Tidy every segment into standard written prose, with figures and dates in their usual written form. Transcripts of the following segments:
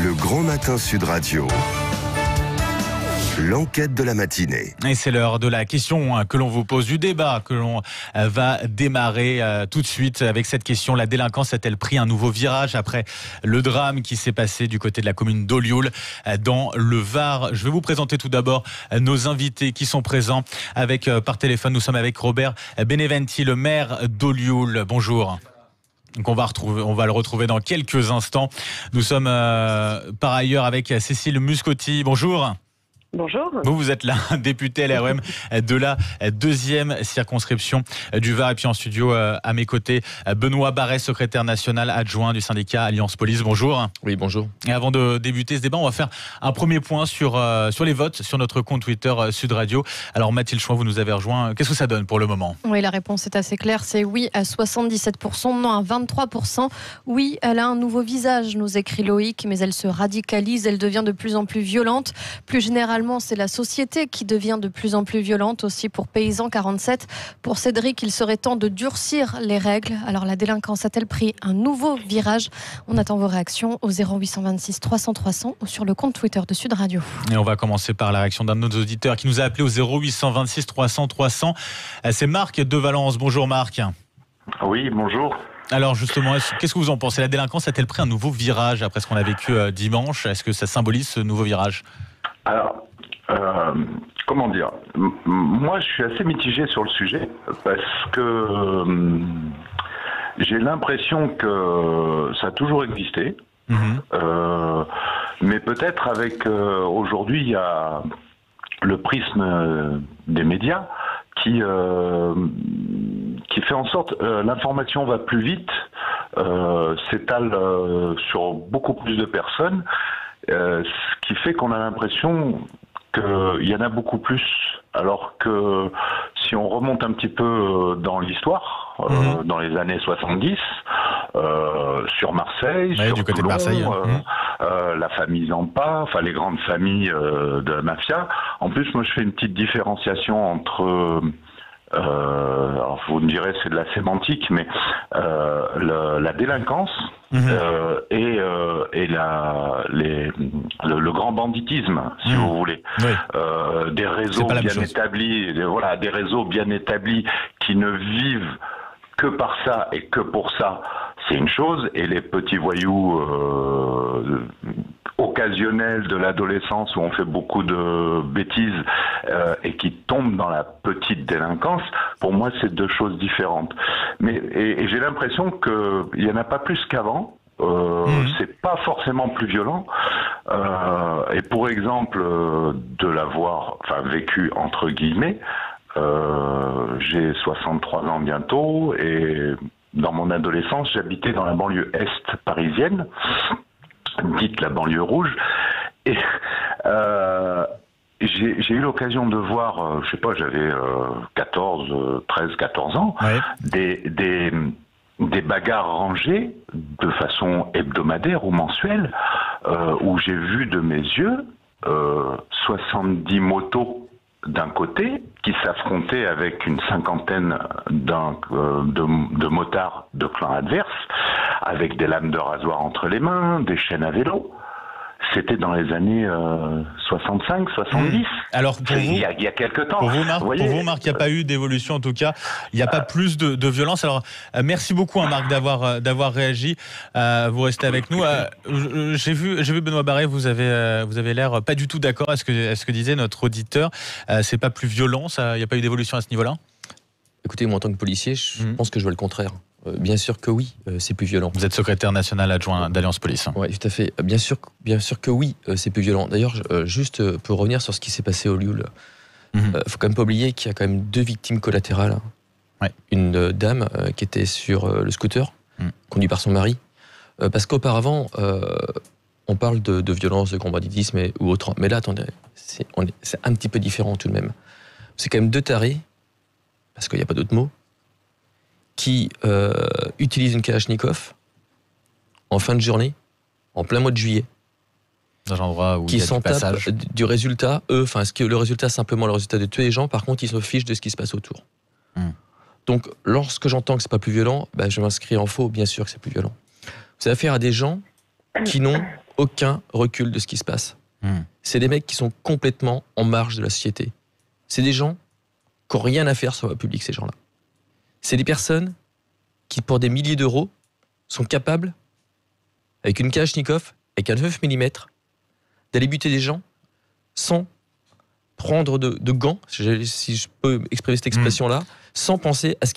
Le Grand Matin Sud Radio. L'enquête de la matinée. Et c'est l'heure de la question que l'on vous pose, du débat que l'on va démarrer tout de suite avec cette question. La délinquance a-t-elle pris un nouveau virage après le drame qui s'est passé du côté de la commune d'Olioul dans le Var? Je vais vous présenter tout d'abord nos invités qui sont présents avec par téléphone. Nous sommes avec Robert Beneventi, le maire d'Olioul. Bonjour. Donc on va le retrouver dans quelques instants. Nous sommes par ailleurs avec Cécile Muscotti. Bonjour. Bonjour. Vous êtes là, député LREM de la deuxième circonscription du Var. Et puis en studio, à mes côtés, Benoît Barret, secrétaire national adjoint du syndicat Alliance Police. Bonjour. Oui, bonjour. Et avant de débuter ce débat, on va faire un premier point sur les votes sur notre compte Twitter Sud Radio. Alors Mathilde Chouin, vous nous avez rejoint. Qu'est-ce que ça donne pour le moment? Oui, la réponse est assez claire. C'est oui à 77%, non à 23%. Oui, elle a un nouveau visage, nous écrit Loïc, mais elle se radicalise, elle devient de plus en plus violente. Plus généralement, c'est la société qui devient de plus en plus violente aussi pour Paysan 47. Pour Cédric, il serait temps de durcir les règles. Alors la délinquance a-t-elle pris un nouveau virage? On attend vos réactions au 0826 300 300 ou sur le compte Twitter de Sud Radio. Et on va commencer par la réaction d'un de nos auditeurs qui nous a appelé au 0826 300 300. C'est Marc de Valence. Bonjour Marc. Oui, bonjour. Alors justement, qu'est-ce que vous en pensez? La délinquance a-t-elle pris un nouveau virage après ce qu'on a vécu dimanche? Est-ce que ça symbolise ce nouveau virage? Alors, comment dire, moi je suis assez mitigé sur le sujet parce que j'ai l'impression que ça a toujours existé, mais peut-être avec aujourd'hui il y a le prisme des médias qui fait en sorte l'information va plus vite, s'étale sur beaucoup plus de personnes. Ce qui fait qu'on a l'impression qu'il y en a beaucoup plus, alors que si on remonte un petit peu dans l'histoire, dans les années 70, sur Marseille, sur du côté Toulon, de Marseille, la famille Zampa, enfin les grandes familles de la mafia. En plus, moi je fais une petite différenciation entre... alors vous me direz c'est de la sémantique, mais la délinquance et le grand banditisme, si vous voulez, des réseaux bien établis, des réseaux bien établis qui ne vivent que par ça et que pour ça, c'est une chose, et les petits voyous occasionnels de l'adolescence où on fait beaucoup de bêtises et qui tombent dans la petite délinquance, pour moi c'est deux choses différentes. Et j'ai l'impression qu'il n'y en a pas plus qu'avant. C'est pas forcément plus violent. Et pour exemple, de l'avoir vécu entre guillemets, j'ai 63 ans bientôt et dans mon adolescence, j'habitais dans la banlieue est parisienne, dite la banlieue rouge, et j'ai eu l'occasion de voir, je sais pas, j'avais 13-14 ans, des bagarres rangées de façon hebdomadaire ou mensuelle, où j'ai vu de mes yeux 70 motos d'un côté, qui s'affrontaient avec une cinquantaine de motards de clans adverses, avec des lames de rasoir entre les mains, des chaînes à vélo. C'était dans les années 65, 70. Alors pour vous, il y a quelques temps. Pour vous, Marc, il n'y a pas eu d'évolution en tout cas. Il n'y a pas plus de violence. Alors merci beaucoup, Marc, d'avoir réagi. Vous restez avec nous. J'ai vu Benoît Barret. Vous avez l'air pas du tout d'accord à ce que disait notre auditeur. C'est pas plus violent. Il n'y a pas eu d'évolution à ce niveau-là. Écoutez, moi en tant que policier, je pense que je vois le contraire. Bien sûr que oui, c'est plus violent. Vous êtes secrétaire national adjoint d'Alliance Police. Oui, tout à fait. Bien sûr que oui, c'est plus violent. D'ailleurs, juste pour revenir sur ce qui s'est passé au Lioul, faut quand même pas oublier qu'il y a quand même 2 victimes collatérales. Une dame qui était sur le scooter, conduit par son mari. Parce qu'auparavant, on parle de violence, de grand banditisme ou autre. Mais là, attendez, c'est un petit peu différent tout de même. C'est quand même 2 tarés, parce qu'il n'y a pas d'autre mot, qui utilisent une Kalachnikov en fin de journée, en plein mois de juillet, dans un endroit où qui s'en tapent du résultat, est-ce que le résultat simplement le résultat de tuer les gens, par contre ils se fichent de ce qui se passe autour. Donc lorsque j'entends que c'est pas plus violent, je m'inscris en faux, bien sûr que c'est plus violent. Vous avez affaire à des gens qui n'ont aucun recul de ce qui se passe. C'est des mecs qui sont complètement en marge de la société. C'est des gens qui n'ont rien à faire sur la voie publique, ces gens-là. C'est des personnes qui, pour des milliers d'euros, sont capables, avec une Kalachnikov, avec un 9 mm, d'aller buter des gens sans prendre de gants, si je peux exprimer cette expression-là, sans penser à ce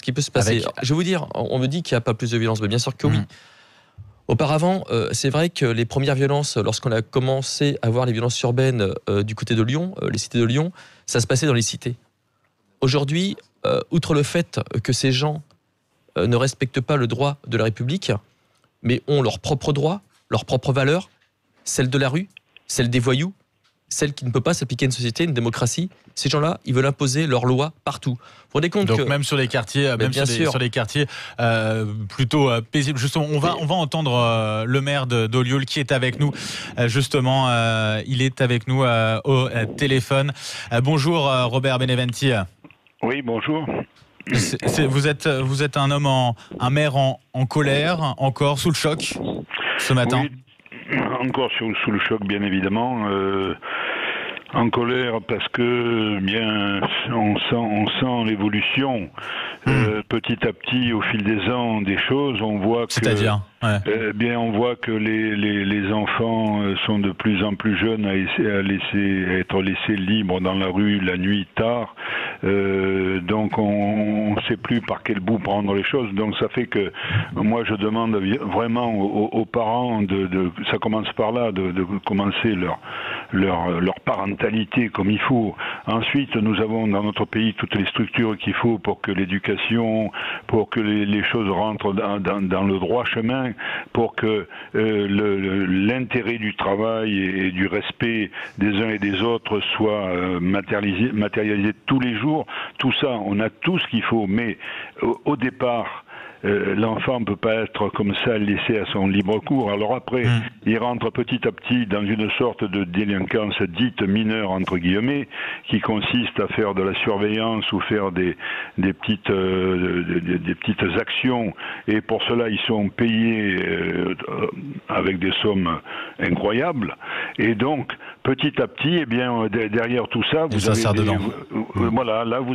qui peut se passer. Je vais vous dire, on me dit qu'il n'y a pas plus de violence, mais bien sûr que oui. Auparavant, c'est vrai que les premières violences, lorsqu'on a commencé à voir les violences urbaines du côté de Lyon, les cités de Lyon, ça se passait dans les cités. Aujourd'hui, outre le fait que ces gens ne respectent pas le droit de la République, mais ont leurs propres droits, leurs propres valeurs, celles de la rue, celles des voyous, celles qui ne peut pas s'appliquer à une société, une démocratie. Ces gens-là, ils veulent imposer leurs lois partout. Vous vous rendez compte donc même sur les quartiers, sur les quartiers plutôt paisibles. Justement, on va entendre le maire d'Ollioules qui est avec nous. Justement, il est avec nous au téléphone. Bonjour Robert Beneventi. Oui, bonjour. Vous êtes un maire en colère, encore sous le choc ce matin. Oui. Encore sous le choc, bien évidemment. En colère parce que bien on sent l'évolution petit à petit au fil des ans des choses. On voit que c'est-à-dire on voit que les enfants sont de plus en plus jeunes à être laissés libres dans la rue la nuit tard. Donc on ne sait plus par quel bout prendre les choses. Donc ça fait que moi je demande vraiment aux parents ça commence par là, de commencer leur parentalité comme il faut. Ensuite, nous avons dans notre pays toutes les structures qu'il faut pour que l'éducation, pour que les choses rentrent dans le droit chemin, pour que l'intérêt du travail et du respect des uns et des autres soit matérialisé tous les jours. Tout ça, on a tout ce qu'il faut, mais au départ, l'enfant ne peut pas être comme ça laissé à son libre cours. Alors après, il rentre petit à petit dans une sorte de délinquance dite mineure, entre guillemets, qui consiste à faire de la surveillance ou faire des petites actions. Et pour cela, ils sont payés avec des sommes incroyables. Et donc, petit à petit, derrière tout ça, vous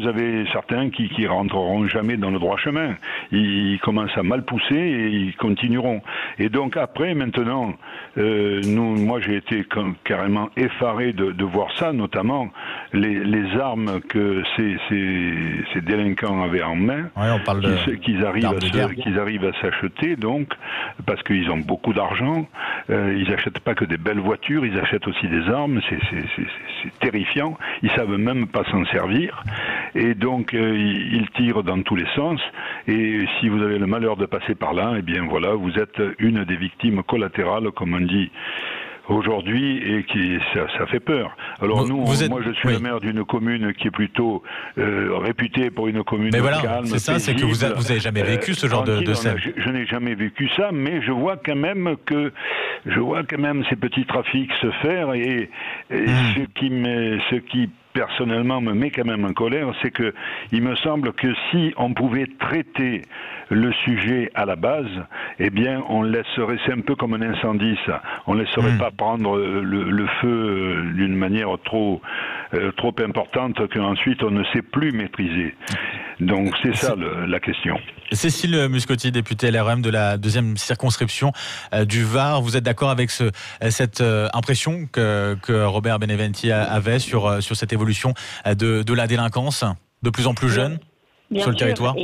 avez certains qui rentreront jamais dans le droit chemin. Ils commencent à mal pousser et ils continueront. Et donc après, maintenant, moi j'ai été carrément effaré de voir ça, notamment les armes que ces délinquants avaient en main, qu'ils arrivent à s'acheter, donc, parce qu'ils ont beaucoup d'argent. Ils n'achètent pas que des belles voitures, ils achètent aussi des armes. C'est terrifiant. Ils savent même pas s'en servir. Et donc, ils tirent dans tous les sens. Et si vous avez le malheur de passer par là, vous êtes une des victimes collatérales, comme on dit aujourd'hui, et ça fait peur. Alors moi je suis le maire d'une commune qui est plutôt réputée pour une commune calme, c'est ça, paisible, c'est que vous avez jamais vécu ce genre de scène. Je n'ai jamais vécu ça, mais je vois quand même ces petits trafics se faire, et ce qui personnellement me met quand même en colère, c'est que il me semble que si on pouvait traiter le sujet à la base, on laisserait, c'est un peu comme un incendie, ça. On laisserait pas prendre le feu d'une manière trop importante qu'ensuite on ne sait plus maîtriser. Donc c'est ça la question. Cécile Muscotti, députée LREM de la 2e circonscription du Var, vous êtes d'accord avec cette impression que Robert Beneventi avait sur cette évolution de la délinquance de plus en plus jeune sur le territoire?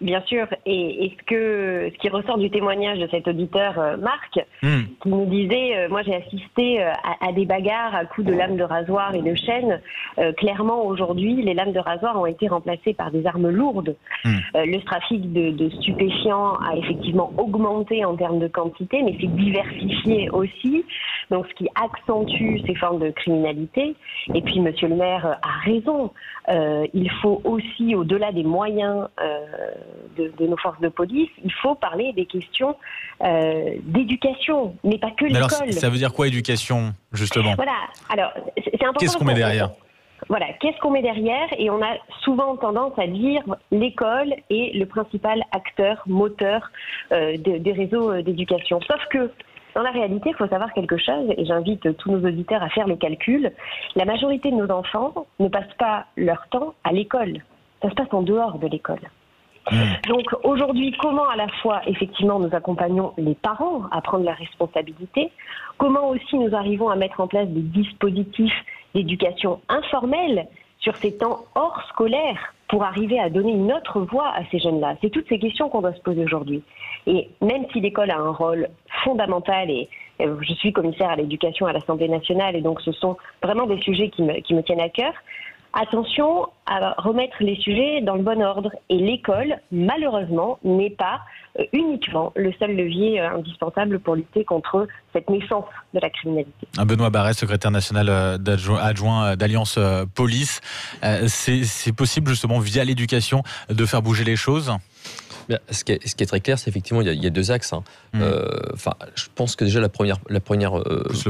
Bien sûr, et ce qui ressort du témoignage de cet auditeur, Marc, qui nous disait, moi j'ai assisté à des bagarres à coups de lames de rasoir et de chaînes. Clairement, aujourd'hui, les lames de rasoir ont été remplacées par des armes lourdes. Le trafic de stupéfiants a effectivement augmenté en termes de quantité, mais s'est diversifié aussi, donc ce qui accentue ces formes de criminalité. Et puis, monsieur le maire a raison, il faut aussi, au-delà des moyens de nos forces de police, il faut parler des questions d'éducation, mais pas que l'école. Alors, ça veut dire quoi, éducation, justement? Voilà, alors, c'est important. Qu'est-ce qu'on met derrière? Voilà, qu'est-ce qu'on met derrière? Et on a souvent tendance à dire l'école est le principal acteur, moteur des réseaux d'éducation. Sauf que Dans la réalité, il faut savoir quelque chose, et j'invite tous nos auditeurs à faire le calcul. La majorité de nos enfants ne passent pas leur temps à l'école. Ça se passe en dehors de l'école. Donc aujourd'hui, comment à la fois, effectivement, nous accompagnons les parents à prendre leurs responsabilités, comment aussi nous arrivons à mettre en place des dispositifs d'éducation informelle sur ces temps hors scolaire pour arriver à donner une autre voix à ces jeunes-là. C'est toutes ces questions qu'on doit se poser aujourd'hui. Et même si l'école a un rôle fondamental, et je suis commissaire à l'éducation à l'Assemblée nationale, et donc ce sont vraiment des sujets qui me tiennent à cœur, attention à remettre les sujets dans le bon ordre. Et l'école, malheureusement, n'est pas uniquement le seul levier indispensable pour lutter contre cette naissance de la criminalité. Benoît Barret, secrétaire national adjoint d'Alliance Police. C'est possible justement via l'éducation de faire bouger les choses ? Ce qui est très clair, c'est effectivement il y a deux axes. Je pense que déjà la première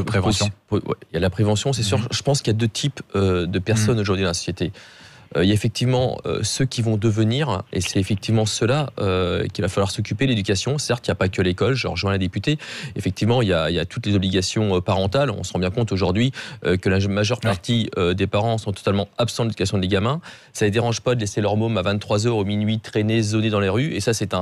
prévention. Il y a la prévention, c'est sûr. Je pense qu'il y a deux types de personnes aujourd'hui dans la société. Il y a effectivement ceux qui vont devenir, et c'est effectivement ceux-là qu'il va falloir s'occuper de l'éducation. Certes, il n'y a pas que l'école, je rejoins la députée. Effectivement, il y a toutes les obligations parentales. On se rend bien compte aujourd'hui que la majeure partie des parents sont totalement absents de l'éducation des gamins. Ça ne les dérange pas de laisser leur môme à 23h au minuit traîner, zoner dans les rues, et ça c'est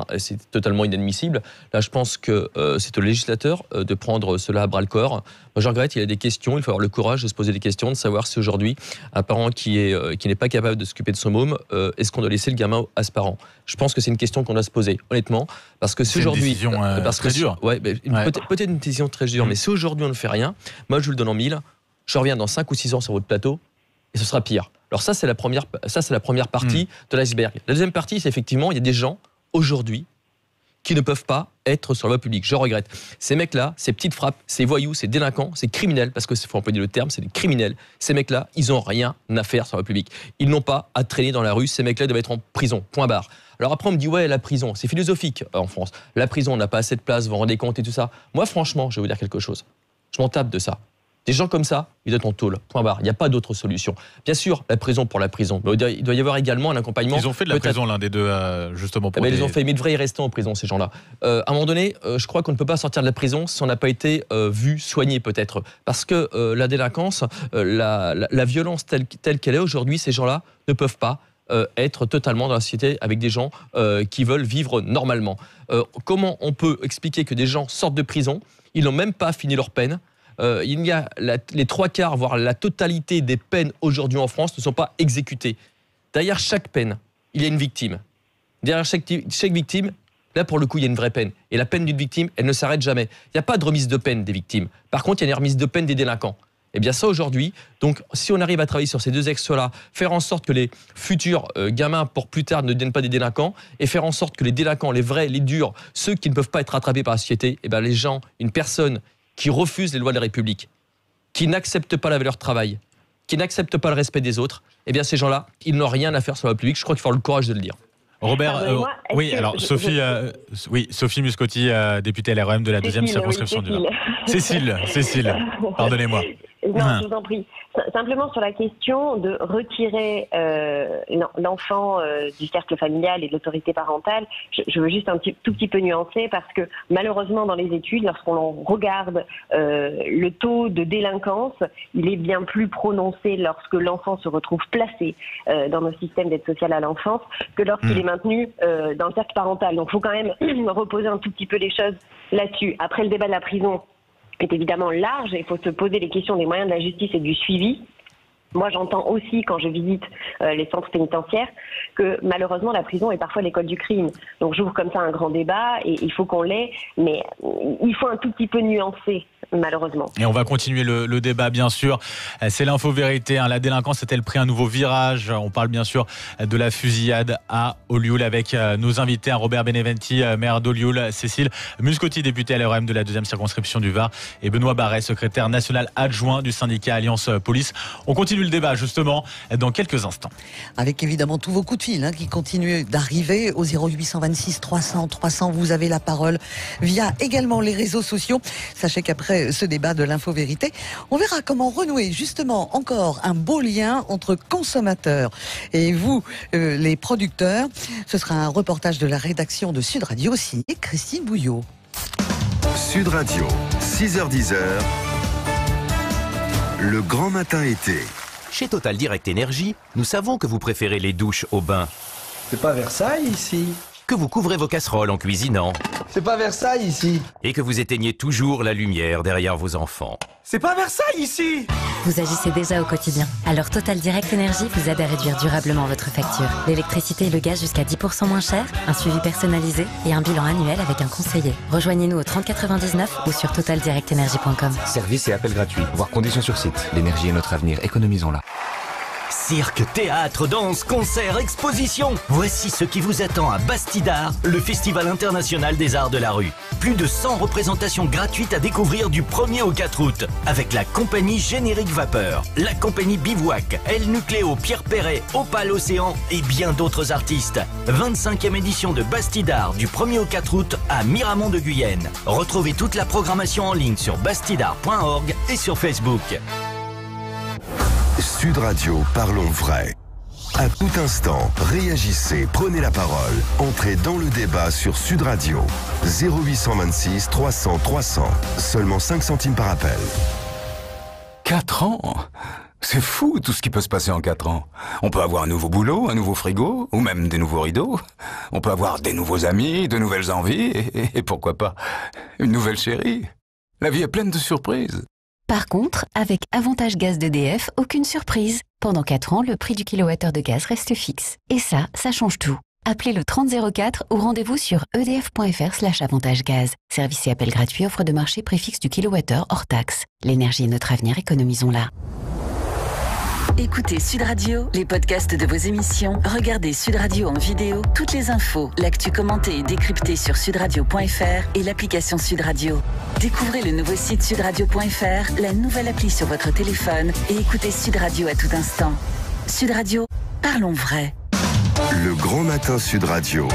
totalement inadmissible. Là, je pense que c'est au législateur de prendre cela à bras-le-corps. Moi, je regrette, il y a des questions, il faut avoir le courage de se poser des questions, de savoir si aujourd'hui, un parent qui n'est pas capable de s'occuper de son môme, est-ce qu'on doit laisser le gamin à ce parent ? Je pense que c'est une question qu'on doit se poser, honnêtement, parce que si aujourd'hui... C'est une décision très dure. Peut-être une décision très dure, mais si aujourd'hui on ne fait rien, moi je vous le donne en 1000, je reviens dans 5 ou 6 ans sur votre plateau, et ce sera pire. Alors ça, c'est la première partie de l'iceberg. La deuxième partie, c'est effectivement, il y a des gens, aujourd'hui, qui ne peuvent pas être sur la voie publique. Je regrette. Ces mecs-là, ces petites frappes, ces voyous, ces délinquants, ces criminels, parce qu'il faut employer le terme, c'est des criminels. Ces mecs-là, ils n'ont rien à faire sur la voie publique. Ils n'ont pas à traîner dans la rue. Ces mecs-là doivent être en prison. Point barre. Alors après, on me dit, ouais, la prison, c'est philosophique en France. La prison, on n'a pas assez de place, vous vous rendez compte et tout ça. Moi, franchement, je vais vous dire quelque chose. Je m'en tape de ça. Des gens comme ça, ils doivent être en tôle. Point barre. Il n'y a pas d'autre solution. Bien sûr, la prison pour la prison. Mais il doit y avoir également un accompagnement. Ils ont fait de la prison, l'un des deux, justement. Ils ont fait, mais ils devraient y rester en prison, ces gens-là. À un moment donné, je crois qu'on ne peut pas sortir de la prison si on n'a pas été vu, soigné peut-être. Parce que la délinquance, la violence telle qu'elle est aujourd'hui, ces gens-là ne peuvent pas être totalement dans la société avec des gens qui veulent vivre normalement. Comment on peut expliquer que des gens sortent de prison, ils n'ont même pas fini leur peine, il y a les 3/4, voire la totalité des peines aujourd'hui en France ne sont pas exécutées. Derrière chaque peine, il y a une victime. Derrière chaque victime, là pour le coup, il y a une vraie peine. Et la peine d'une victime, elle ne s'arrête jamais. Il n'y a pas de remise de peine des victimes. Par contre, il y a une remise de peine des délinquants. Et bien ça aujourd'hui, donc si on arrive à travailler sur ces deux axes-là, faire en sorte que les futurs gamins pour plus tard ne deviennent pas des délinquants, et faire en sorte que les délinquants, les vrais, les durs, ceux qui ne peuvent pas être rattrapés par la société, et bien les gens, une personne qui refusent les lois de la République, qui n'acceptent pas la valeur travail, qui n'acceptent pas le respect des autres, eh bien ces gens-là, ils n'ont rien à faire sur la République. Je crois qu'il faut avoir le courage de le dire. Robert, Sophie Muscotti, députée LREM de la deuxième circonscription du Var. Cécile, pardonnez-moi. Non, je vous en prie. Simplement sur la question de retirer l'enfant du cercle familial et de l'autorité parentale, je veux juste tout petit peu nuancer parce que malheureusement dans les études, lorsqu'on regarde le taux de délinquance, il est bien plus prononcé lorsque l'enfant se retrouve placé dans nos systèmes d'aide sociale à l'enfance que lorsqu'il est maintenu dans le cercle parental. Donc il faut quand même reposer un tout petit peu les choses là-dessus. Après, le débat de la prison est évidemment large et il faut se poser les questions des moyens de la justice et du suivi. Moi, j'entends aussi, quand je visite les centres pénitentiaires, que malheureusement, la prison est parfois l'école du crime. Donc, j'ouvre comme ça un grand débat et il faut qu'on l'ait, mais il faut un tout petit peu nuancer, malheureusement. Et on va continuer le débat, bien sûr. C'est l'info-vérité. La délinquance a-t-elle pris un nouveau virage ? On parle bien sûr de la fusillade à Olioul avec nos invités, Robert Beneventi, maire d'Olioul, Cécile Muscotti, députée LREM de la deuxième circonscription du Var, et Benoît Barret, secrétaire national adjoint du syndicat Alliance Police. On continue le débat justement dans quelques instants. Avec évidemment tous vos coups de fil qui continuent d'arriver au 0826 300 300. Vous avez la parole via également les réseaux sociaux. Sachez qu'après ce débat de l'info-vérité, on verra comment renouer justement encore un beau lien entre consommateurs et vous, les producteurs. Ce sera un reportage de la rédaction de Sud Radio, signé Christine Bouillot. Sud Radio, 6h-10h, le grand matin été. Chez Total Direct Énergie, nous savons que vous préférez les douches au bain. C'est pas Versailles ici. Que vous couvrez vos casseroles en cuisinant. C'est pas Versailles ici. Et que vous éteignez toujours la lumière derrière vos enfants. C'est pas Versailles ici. Vous agissez déjà au quotidien. Alors Total Direct Énergie vous aide à réduire durablement votre facture. L'électricité et le gaz jusqu'à 10% moins cher, un suivi personnalisé et un bilan annuel avec un conseiller. Rejoignez-nous au 3099 ou sur totaldirectenergie.com. Service et appel gratuit, voire conditions sur site. L'énergie est notre avenir, économisons-la. Cirque, théâtre, danse, concerts, expositions. Voici ce qui vous attend à Bastidar, le Festival international des arts de la rue. Plus de 100 représentations gratuites à découvrir du 1er au 4 août. Avec la compagnie Générique Vapeur, la compagnie Bivouac, El Nucléo, Pierre Perret, Opal Océan et bien d'autres artistes. 25e édition de Bastidar du 1er au 4 août à Miramont de Guyenne. Retrouvez toute la programmation en ligne sur bastidar.org et sur Facebook. Sud Radio, parlons vrai. À tout instant, réagissez, prenez la parole. Entrez dans le débat sur Sud Radio. 0826 300 300. Seulement 5 centimes par appel. 4 ans? C'est fou tout ce qui peut se passer en 4 ans. On peut avoir un nouveau boulot, un nouveau frigo, ou même des nouveaux rideaux. On peut avoir des nouveaux amis, de nouvelles envies, et pourquoi pas une nouvelle chérie. La vie est pleine de surprises. Par contre, avec Avantage Gaz d'EDF, aucune surprise. Pendant 4 ans, le prix du kilowattheure de gaz reste fixe. Et ça change tout. Appelez le 3004 ou rendez-vous sur edf.fr/avantage-gaz. Service et appel gratuit, offre de marché, prix fixe du kilowattheure hors taxe. L'énergie est notre avenir, économisons-la. Écoutez Sud Radio, les podcasts de vos émissions. Regardez Sud Radio en vidéo, toutes les infos, l'actu commentée et décryptée sur sudradio.fr et l'application Sud Radio. Découvrez le nouveau site sudradio.fr, la nouvelle appli sur votre téléphone et écoutez Sud Radio à tout instant. Sud Radio, parlons vrai. Le grand matin Sud Radio.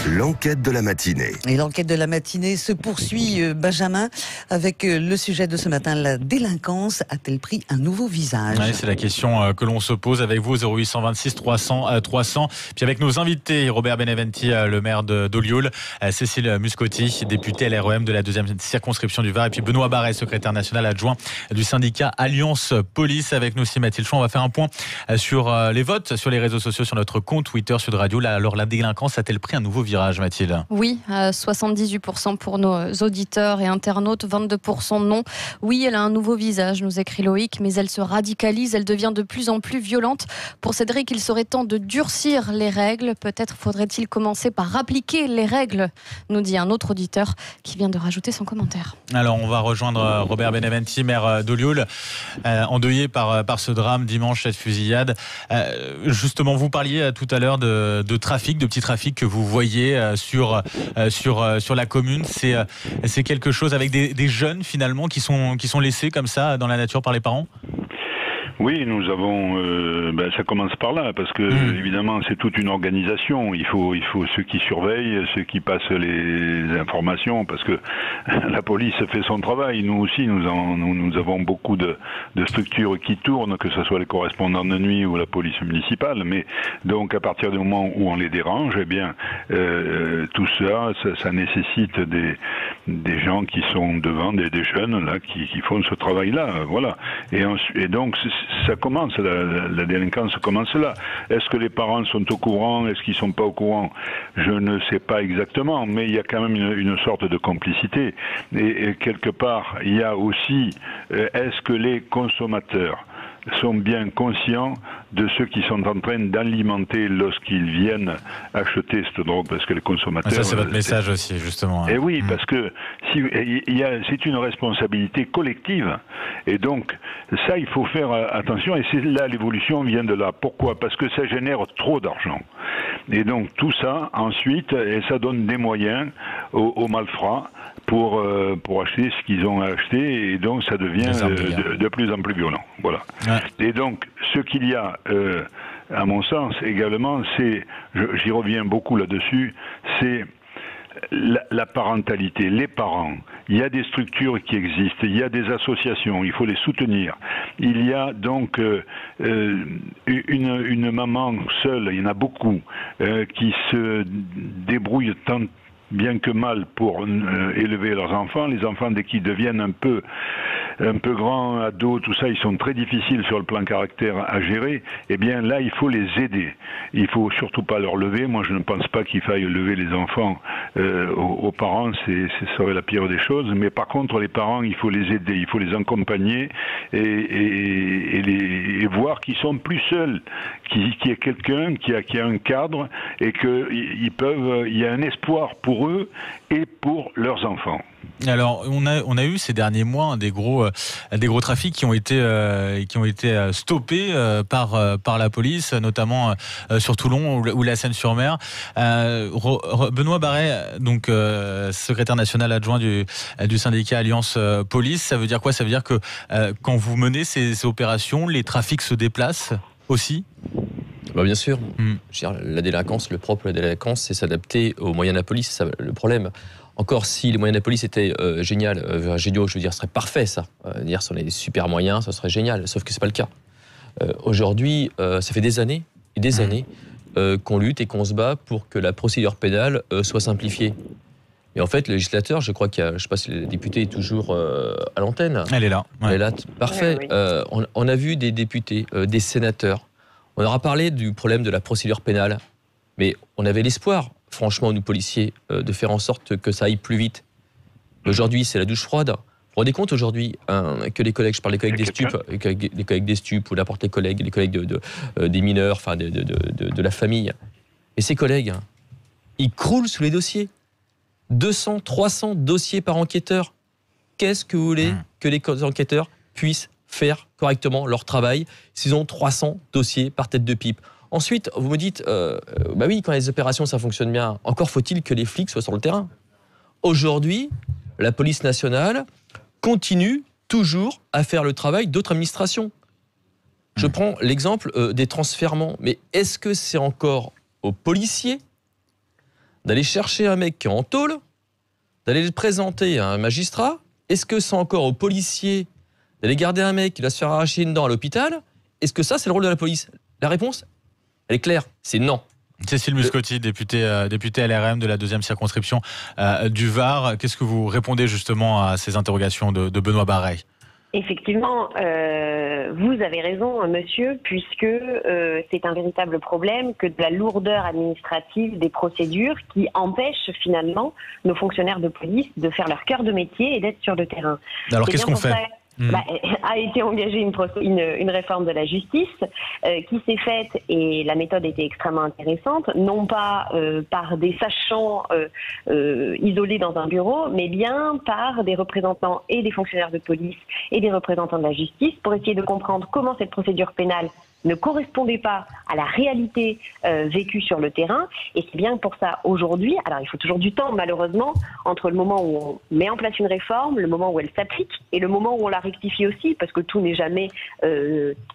L'enquête de la matinée. Et l'enquête de la matinée se poursuit, Benjamin, avec le sujet de ce matin. La délinquance a-t-elle pris un nouveau visage? Ouais, c'est la question que l'on se pose avec vous, 0826 300 300. Puis avec nos invités, Robert Beneventi, le maire d'Olioul, Cécile Muscotti, députée LREM de la 2e circonscription du Var, et puis Benoît Barret, secrétaire national adjoint du syndicat Alliance Police. Avec nous aussi Mathilde Chouan. On va faire un point sur les votes sur les réseaux sociaux, sur notre compte Twitter Sud Radio. Alors la délinquance a-t-elle pris un nouveau virage, Mathilde? Oui, 78% pour nos auditeurs et internautes, 22% non. Oui, elle a un nouveau visage, nous écrit Loïc, mais elle se radicalise, elle devient de plus en plus violente. Pour Cédric, il serait temps de durcir les règles. Peut-être faudrait-il commencer par appliquer les règles, nous dit un autre auditeur qui vient de rajouter son commentaire. Alors, on va rejoindre Robert Beneventi, maire d'Olioul, endeuillé par ce drame dimanche, cette fusillade. Justement, vous parliez tout à l'heure de trafic, de petits trafics que vous voyez sur la commune. C'est quelque chose avec des jeunes finalement qui sont laissés comme ça dans la nature par les parents? Oui, nous avons. Ça commence par là, parce que évidemment, c'est toute une organisation. Il faut ceux qui surveillent, ceux qui passent les informations, parce que la police fait son travail. Nous aussi, nous avons beaucoup de structures qui tournent, que ce soit les correspondants de nuit ou la police municipale. Mais donc, à partir du moment où on les dérange, eh bien, tout ça nécessite des gens qui sont devant, des jeunes là qui font ce travail-là. Voilà. Et donc ça commence, la délinquance commence là. Est-ce que les parents sont au courant? Est-ce qu'ils sont pas au courant? Je ne sais pas exactement, mais il y a quand même une sorte de complicité. Et quelque part, il y a aussi, est-ce que les consommateurs sont bien conscients de ceux qui sont en train d'alimenter lorsqu'ils viennent acheter cette drogue, parce que les consommateurs... Ça, c'est votre message aussi, justement. Et oui, parce que c'est une responsabilité collective. Et donc, ça, il faut faire attention. Et c'est là, l'évolution vient de là. Pourquoi? Parce que ça génère trop d'argent. Et donc, tout ça, ensuite, et ça donne des moyens aux malfrats pour acheter ce qu'ils ont acheté, et donc ça devient de plus en plus violent. Voilà. Ouais. Et donc, ce qu'il y a, à mon sens, également, c'est, j'y reviens beaucoup là-dessus, c'est la parentalité, les parents. Il y a des structures qui existent, il y a des associations, il faut les soutenir. Il y a donc une maman seule, il y en a beaucoup, qui se débrouille tant bien que mal pour élever leurs enfants. Les enfants, dès qu'ils deviennent un peu grands, ados, tout ça, ils sont très difficiles sur le plan caractère à gérer. Eh bien là, il faut les aider. Il faut surtout pas leur lever. Moi, je ne pense pas qu'il faille lever les enfants aux parents. Ce serait la pire des choses. Mais par contre, les parents, il faut les aider, il faut les accompagner et voir qu'ils sont plus seuls, qu'il y ait quelqu'un qui a un cadre et qu'il y a un espoir pour eux et pour leurs enfants. Alors, on a eu ces derniers mois des gros trafics qui ont été stoppés par la police, notamment sur Toulon ou la Seine-sur-Mer. Benoît Barret, donc secrétaire national adjoint du syndicat Alliance Police, ça veut dire quoi? Ça veut dire que quand vous menez ces opérations, les trafics se déplacent aussi? Bien sûr. La délinquance, le propre de la délinquance, c'est s'adapter aux moyens de la police. C'est ça, le problème. Encore si les moyens de la police étaient géniaux, je veux dire, ce serait parfait ça. Dire sur les super moyens, ça serait génial. Sauf que c'est pas le cas. Aujourd'hui, ça fait des années et des années qu'on lutte et qu'on se bat pour que la procédure pénale soit simplifiée. Et en fait, le législateur, je crois qu'il y a, je ne sais pas si la députée est toujours à l'antenne. Elle est là. Ouais. Elle est là, parfait. Oui. On a vu des députés, des sénateurs. On aura parlé du problème de la procédure pénale, mais on avait l'espoir, franchement, nous policiers, de faire en sorte que ça aille plus vite. Aujourd'hui, c'est la douche froide. Vous vous rendez compte aujourd'hui que les collègues, je parle des collègues des stupes, ou n'importe les collègues des mineurs, enfin de la famille, et ces collègues, ils croulent sous les dossiers. 200, 300 dossiers par enquêteur. Qu'est-ce que vous voulez que les enquêteurs puissent faire correctement leur travail s'ils ont 300 dossiers par tête de pipe? Ensuite, vous me dites, bah oui, quand les opérations, ça fonctionne bien, encore faut-il que les flics soient sur le terrain. Aujourd'hui, la police nationale continue toujours à faire le travail d'autres administrations. Je prends l'exemple des transfèrements. Mais est-ce que c'est encore aux policiers d'aller chercher un mec qui est en tôle, d'aller le présenter à un magistrat? Est-ce que c'est encore aux policiers d'aller garder un mec qui va se faire arracher une dent à l'hôpital? Est-ce que ça, c'est le rôle de la police? La réponse, elle est claire, c'est non. Cécile Muscotti, députée LRM de la 2e circonscription du Var. Qu'est-ce que vous répondez justement à ces interrogations de Benoît Barret? Effectivement, vous avez raison, monsieur, puisque c'est un véritable problème que de la lourdeur administrative des procédures qui empêche finalement nos fonctionnaires de police de faire leur cœur de métier et d'être sur le terrain. Alors qu'est-ce qu'on fait? A été engagée une réforme de la justice qui s'est faite, et la méthode était extrêmement intéressante, non pas par des sachants isolés dans un bureau, mais bien par des représentants et des fonctionnaires de police et des représentants de la justice pour essayer de comprendre comment cette procédure pénale ne correspondait pas à la réalité vécue sur le terrain. Et c'est bien pour ça aujourd'hui, alors il faut toujours du temps malheureusement, entre le moment où on met en place une réforme, le moment où elle s'applique et le moment où on la rectifie aussi, parce que tout n'est jamais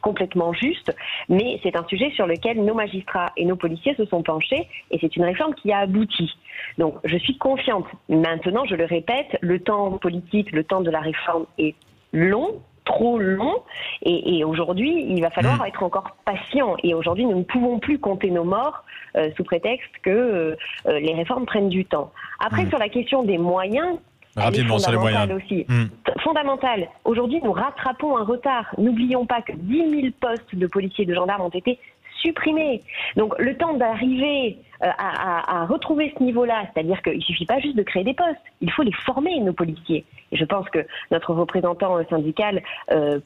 complètement juste, mais c'est un sujet sur lequel nos magistrats et nos policiers se sont penchés, et c'est une réforme qui a abouti. Donc je suis confiante. Maintenant, je le répète, le temps politique, le temps de la réforme est long, trop long, et aujourd'hui il va falloir être encore patient, et aujourd'hui nous ne pouvons plus compter nos morts sous prétexte que les réformes prennent du temps. Après sur la question des moyens, rapidement sur les moyens aussi. Fondamental. Aujourd'hui nous rattrapons un retard. N'oublions pas que 10 000 postes de policiers et de gendarmes ont été supprimés. Donc le temps d'arriver à retrouver ce niveau-là, c'est-à-dire qu'il ne suffit pas juste de créer des postes, il faut les former, nos policiers. Et je pense que notre représentant syndical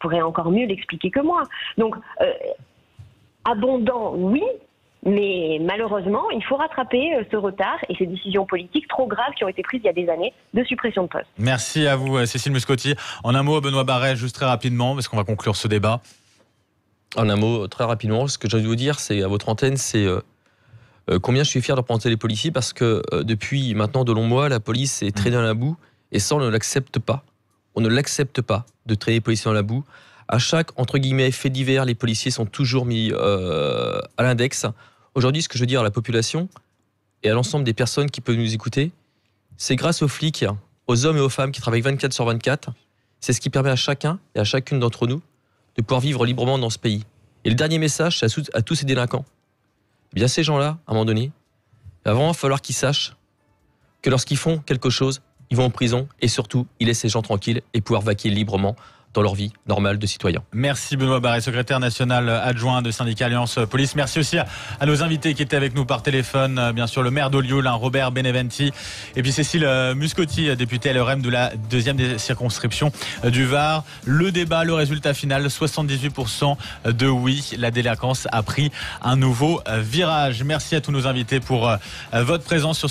pourrait encore mieux l'expliquer que moi. Donc, abondant, oui, mais malheureusement, il faut rattraper ce retard et ces décisions politiques trop graves qui ont été prises il y a des années de suppression de postes. Merci à vous, Cécile Muscotti. En un mot, Benoît Barret, juste très rapidement, parce qu'on va conclure ce débat. En un mot, très rapidement, ce que j'ai envie de vous dire, c'est à votre antenne, c'est combien je suis fier de représenter les policiers, parce que depuis maintenant de longs mois, la police est traînée dans la boue, et ça, on ne l'accepte pas. On ne l'accepte pas de traîner les policiers dans la boue. À chaque, entre guillemets, fait divers, les policiers sont toujours mis à l'index. Aujourd'hui, ce que je veux dire à la population et à l'ensemble des personnes qui peuvent nous écouter, c'est grâce aux flics, aux hommes et aux femmes qui travaillent 24 sur 24, c'est ce qui permet à chacun et à chacune d'entre nous de pouvoir vivre librement dans ce pays. Et le dernier message, c'est à tous ces délinquants. Eh bien, ces gens-là, à un moment donné, il va vraiment falloir qu'ils sachent que lorsqu'ils font quelque chose, ils vont en prison et surtout, ils laissent ces gens tranquilles et pouvoir vaquer librement dans leur vie normale de citoyen. Merci Benoît Barré, secrétaire national adjoint de syndicat Alliance Police. Merci aussi à nos invités qui étaient avec nous par téléphone. Bien sûr, le maire d'Olioul, Robert Beneventi, et puis Cécile Muscotti, députée LRM de la 2e circonscription du Var. Le débat, le résultat final, 78% de oui. La délinquance a pris un nouveau virage. Merci à tous nos invités pour votre présence sur